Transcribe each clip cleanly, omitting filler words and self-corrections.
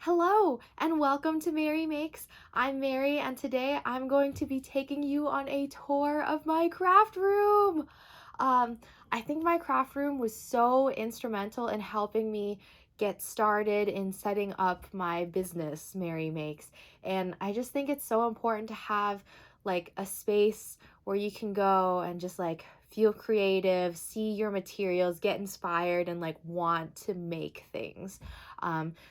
Hello and welcome to Mary Makes. I'm Mary and today I'm going to be taking you on a tour of my craft room. Um, I think my craft room was so instrumental in helping me get started in setting up my business, Mary Makes. And I just think it's so important to have like a space where you can go and just like feel creative, see your materials, get inspired, and like want to make things.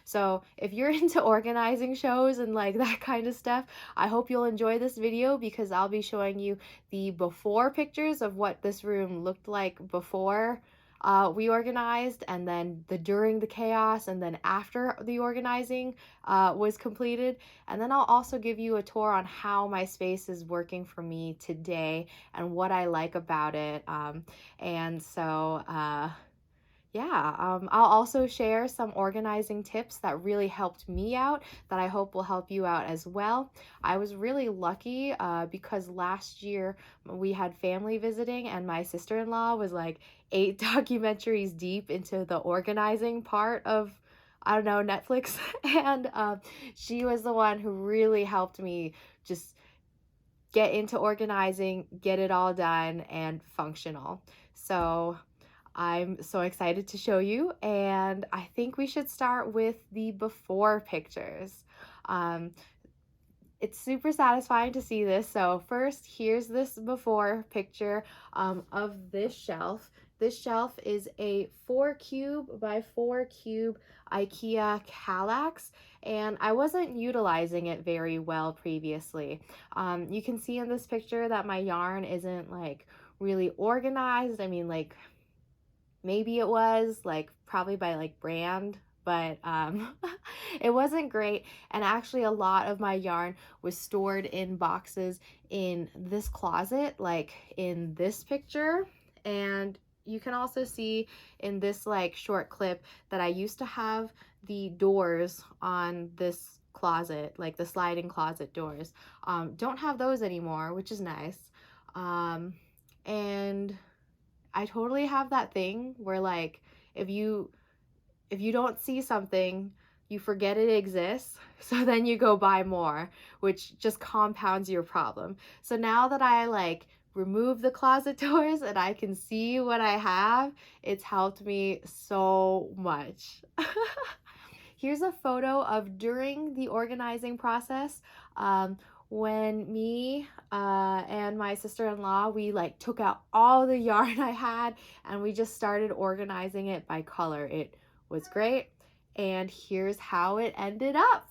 So if you're into organizing shows and like that kind of stuff, I hope you'll enjoy this video because I'll be showing you the before pictures of what this room looked like before we organized, and then the during the chaos, and then after the organizing was completed. And then I'll also give you a tour on how my space is working for me today and what I like about it. And so, yeah, I'll also share some organizing tips that really helped me out that I hope will help you out as well. I was really lucky because last year we had family visiting and my sister-in-law was like 8 documentaries deep into the organizing part of, I don't know, Netflix. And she was the one who really helped me just get into organizing, get it all done and functional. So I'm so excited to show you, and I think we should start with the before pictures. Um, it's super satisfying to see this. So first, here's this before picture of this shelf. This shelf is a 4 cube by 4 cube IKEA Kallax, and I wasn't utilizing it very well previously. You can see in this picture that my yarn isn't like really organized. I mean, like maybe it was like probably by like brand, but it wasn't great. And actually a lot of my yarn was stored in boxes in this closet, like in this picture. And you can also see in this like short clip that I used to have the doors on this closet, like the sliding closet doors. Don't have those anymore, which is nice. um, and I totally have that thing where like if you if you don't see something, you forget it exists, so then you go buy more, which just compounds your problem. So now that I like remove the closet doors and I can see what I have, it's helped me so much. Here's a photo of during the organizing process. When me and my sister-in-law, we like took out all the yarn I had and we just started organizing it by color. It was great. And here's how it ended up.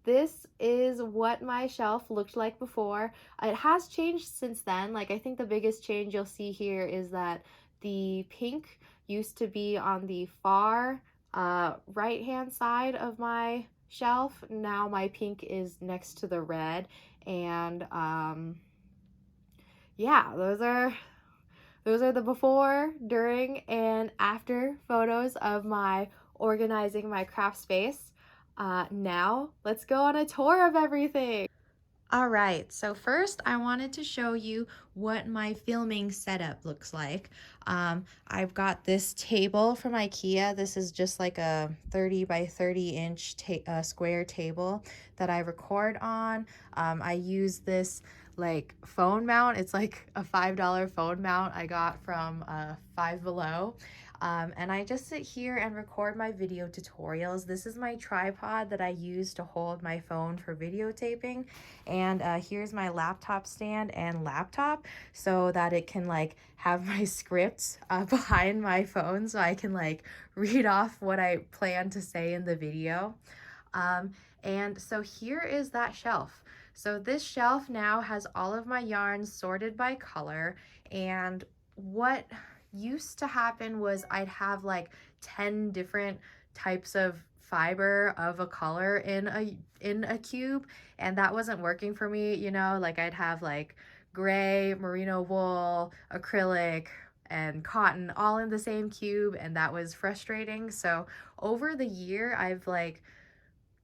This is what my shelf looked like before. It has changed since then. Like I think the biggest change you'll see here is that the pink used to be on the far right hand side of my shelf. Now my pink is next to the red. And yeah, those are the before, during, and after photos of my organizing my craft space. Now let's go on a tour of everything. All right, so first I wanted to show you what my filming setup looks like. I've got this table from IKEA. This is just like a 30 by 30 inch square table that I record on. I use this like phone mount. It's like a $5 phone mount I got from Five Below. And I just sit here and record my video tutorials. This is my tripod that I use to hold my phone for videotaping. And here's my laptop stand and laptop so that it can like have my script behind my phone so I can like read off what I plan to say in the video. And so here is that shelf. So this shelf now has all of my yarns sorted by color, and what used to happen was I'd have like 10 different types of fiber of a color in a cube, and that wasn't working for me, you know, like I'd have like gray, merino wool, acrylic, and cotton all in the same cube, and that was frustrating. So over the year I've like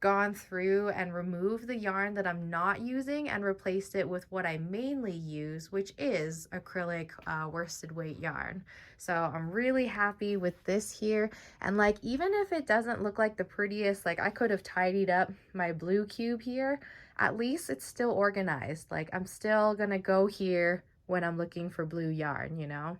gone through and removed the yarn that I'm not using and replaced it with what I mainly use, which is acrylic worsted weight yarn. So I'm really happy with this here. And like, even if it doesn't look like the prettiest, like I could have tidied up my blue cube here, at least it's still organized. Like I'm still gonna go here when I'm looking for blue yarn, you know?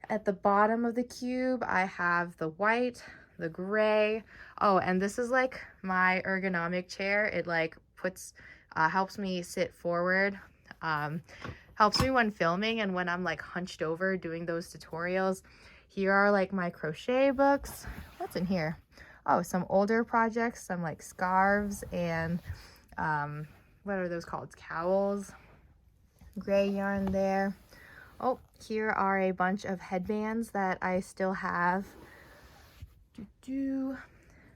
At the bottom of the cube, I have the white, the gray. Oh, and this is like my ergonomic chair. It like puts, helps me sit forward, helps me when filming and when I'm like hunched over doing those tutorials. Here are like my crochet books. What's in here? Oh, some older projects, some like scarves and what are those called? Cowls. Gray yarn there. Oh, here are a bunch of headbands that I still have.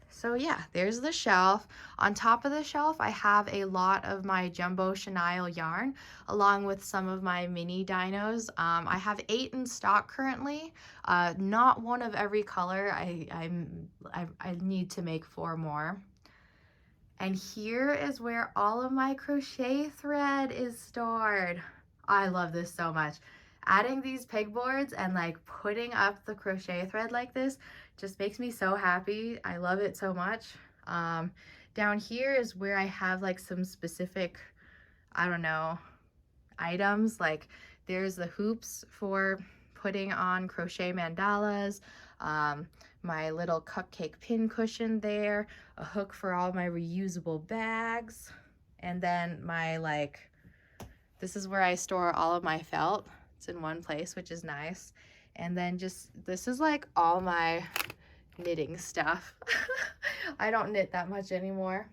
So yeah, there's the shelf. On top of the shelf, I have a lot of my jumbo chenille yarn, along with some of my mini dinos. I have 8 in stock currently. Not one of every color. I need to make 4 more. And here is where all of my crochet thread is stored. I love this so much. Adding these pegboards and like putting up the crochet thread like this just makes me so happy. I love it so much. Down here is where I have like some specific, I don't know, items. Like there's the hoops for putting on crochet mandalas, my little cupcake pin cushion there, a hook for all my reusable bags, and then my like, this is where I store all of my felt. It's in one place, which is nice. And then just, this is like all my knitting stuff. I don't knit that much anymore.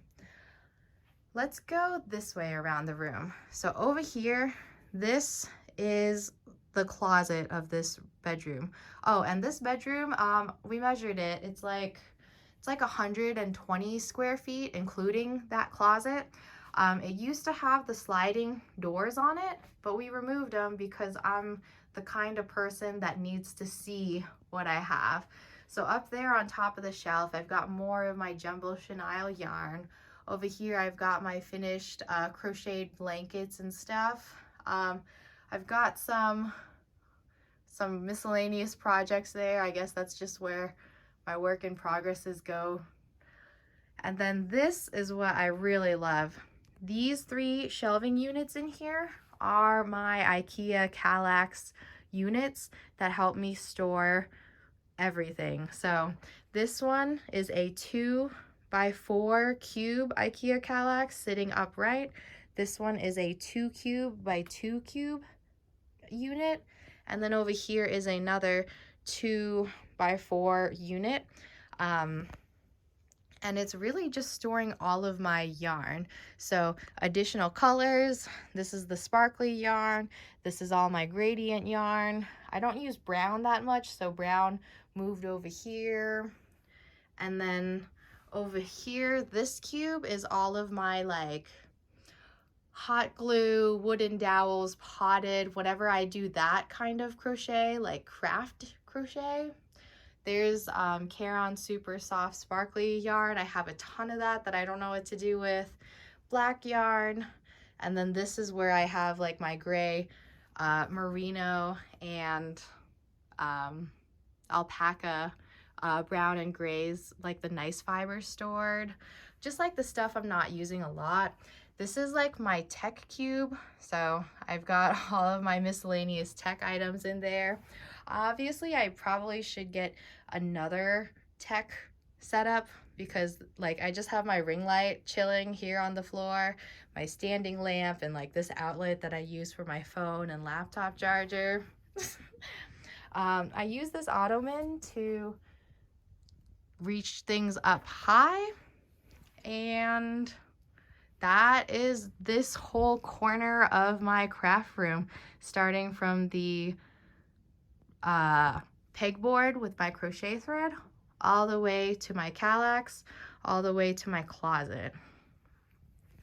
Let's go this way around the room. So over here, this is the closet of this bedroom. Oh, and this bedroom, we measured it. It's like 120 square feet, including that closet. It used to have the sliding doors on it, but we removed them because I'm the kind of person that needs to see what I have. So up there on top of the shelf, I've got more of my jumbo chenille yarn. Over here, I've got my finished crocheted blankets and stuff. I've got some miscellaneous projects there. I guess that's just where my work in progresses go. And then this is what I really love. These 3 shelving units in here are my IKEA Kallax units that help me store everything. So this one is a 2x4 cube IKEA Kallax sitting upright. This one is a 2 cube by 2 cube unit. And then over here is another 2x4 unit. And it's really just storing all of my yarn. So additional colors, this is the sparkly yarn, this is all my gradient yarn. I don't use brown that much, so brown moved over here. And then over here, this cube is all of my like hot glue, wooden dowels, potted, whenever I do that kind of crochet, like craft crochet. There's Caron Super Soft Sparkly yarn. I have a ton of that I don't know what to do with. Black yarn. And then this is where I have like my gray merino and alpaca brown and grays, like the nice fiber stored. Just like the stuff I'm not using a lot. This is like my tech cube. So I've got all of my miscellaneous tech items in there. Obviously, I probably should get another tech setup because like I just have my ring light chilling here on the floor, my standing lamp, and like this outlet that I use for my phone and laptop charger. I use this ottoman to reach things up high, and that is this whole corner of my craft room, starting from the pegboard with my crochet thread all the way to my Kallax, all the way to my closet.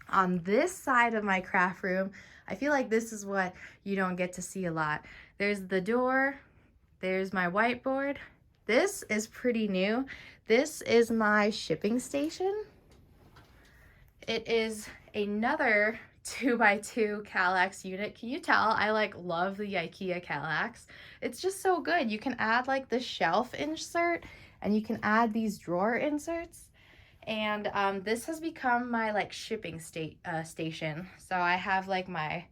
On this side of my craft room, I feel like this is what you don't get to see a lot. There's the door, there's my whiteboard, This is pretty new. This is my shipping station. It is another 2x2 Kallax unit. Can you tell I like love the IKEA Kallax? It's just so good. You can add like the shelf insert and you can add these drawer inserts. And this has become my like shipping station. So I have like my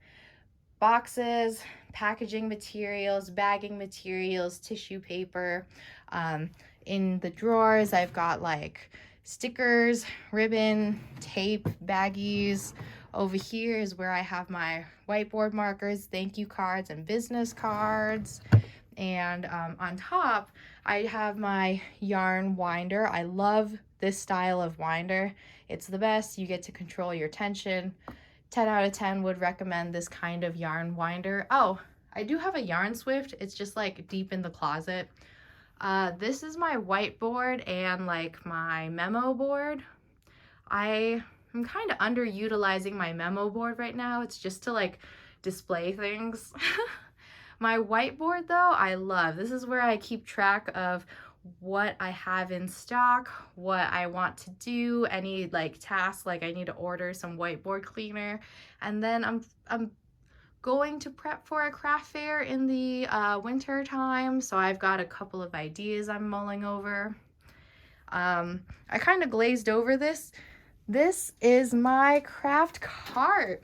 boxes, packaging materials, bagging materials, tissue paper. In the drawers, I've got like stickers, ribbon, tape, baggies. Over here is where I have my whiteboard markers, thank you cards, and business cards. And on top, I have my yarn winder. I love this style of winder. It's the best. You get to control your tension. 10 out of 10 would recommend this kind of yarn winder. Oh, I do have a yarn swift. It's just like deep in the closet. This is my whiteboard and like my memo board. I'm kind of underutilizing my memo board right now. It's just to like display things. My whiteboard though, I love. This is where I keep track of what I have in stock, what I want to do, any like tasks, like I need to order some whiteboard cleaner. And then I'm going to prep for a craft fair in the winter time, so I've got a couple of ideas I'm mulling over. I kind of glazed over this. This is my craft cart.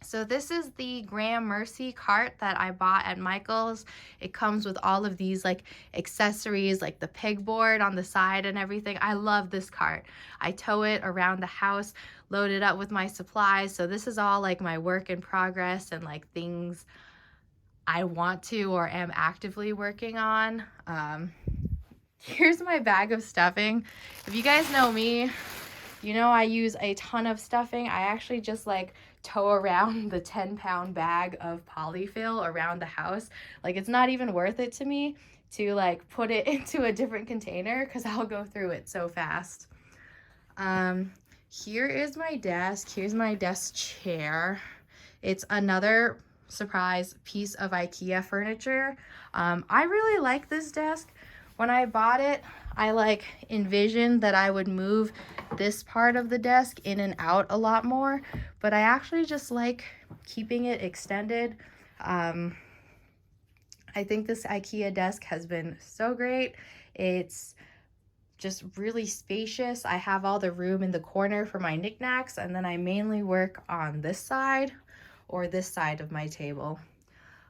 So this is the Graham Mercy cart that I bought at Michael's. It comes with all of these like accessories, like the pegboard on the side and everything. I love this cart. I tow it around the house, load it up with my supplies. So this is all like my work in progress and like things I want to or am actively working on. Here's my bag of stuffing. If you guys know me, you know I use a ton of stuffing. I actually just like tow around the 10-pound bag of polyfill around the house. Like it's not even worth it to me to like put it into a different container because I'll go through it so fast. Here is my desk. Here's my desk chair. It's another surprise piece of IKEA furniture. I really like this desk. When I bought it, I like envisioned that I would move this part of the desk in and out a lot more, but I actually just like keeping it extended. I think this IKEA desk has been so great. It's just really spacious. I have all the room in the corner for my knickknacks, and then I mainly work on this side or this side of my table.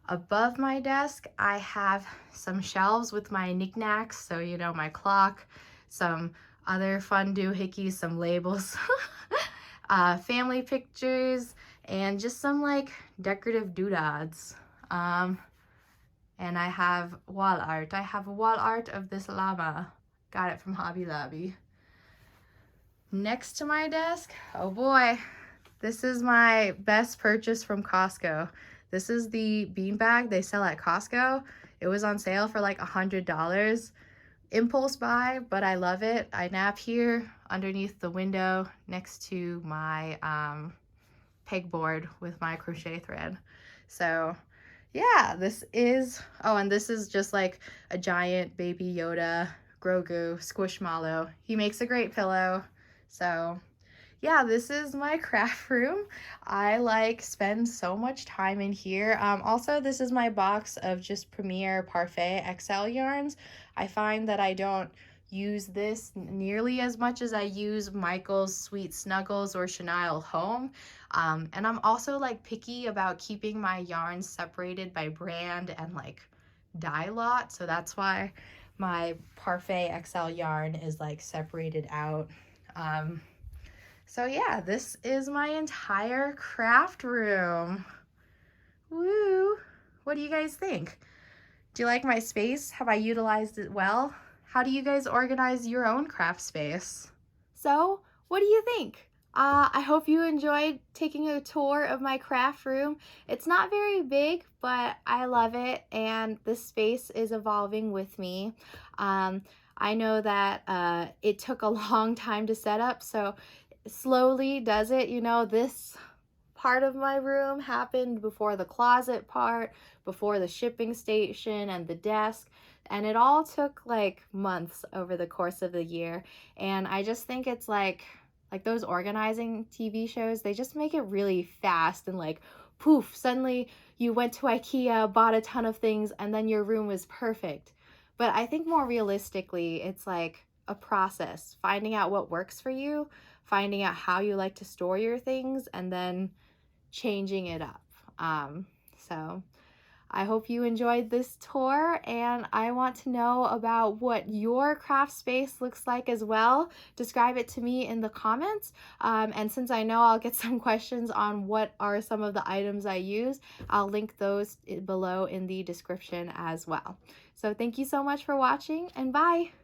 Above my desk, I have some shelves with my knickknacks, so you know, my clock, some other fun doohickeys, some labels, family pictures, and just some like decorative doodads. And I have wall art. I have a wall art of this llama. Got it from Hobby Lobby. Next to my desk, oh boy, this is my best purchase from Costco. This is the beanbag they sell at Costco. It was on sale for like $100. Impulse buy, but I love it. I nap here underneath the window next to my pegboard with my crochet thread. So yeah, this is, oh, and this is just like a giant baby Yoda Grogu Squishmallow. He makes a great pillow. So yeah, this is my craft room. I like spend so much time in here. Also, this is my box of just Premier Parfait XL yarns. I find that I don't use this nearly as much as I use Michael's Sweet Snuggles or Chanel Home. And I'm also like picky about keeping my yarns separated by brand and like dye lot. So that's why my Parfait XL yarn is like separated out. So yeah, this is my entire craft room. Woo! What do you guys think? Do you like my space? Have I utilized it well? How do you guys organize your own craft space? So, what do you think? I hope you enjoyed taking a tour of my craft room. It's not very big, but I love it, and the space is evolving with me. I know that it took a long time to set up, so slowly does it. You know, this part of my room happened before the closet part, before the shipping station and the desk. And it all took like months over the course of the year. And I just think it's like those organizing TV shows, they just make it really fast and like poof, suddenly you went to IKEA, bought a ton of things, and then your room was perfect. But I think more realistically, it's like a process, finding out what works for you, finding out how you like to store your things, and then changing it up. So I hope you enjoyed this tour, and I want to know about what your craft space looks like as well. Describe it to me in the comments. And since I know I'll get some questions on what are some of the items I use, I'll link those below in the description as well. So thank you so much for watching, and bye!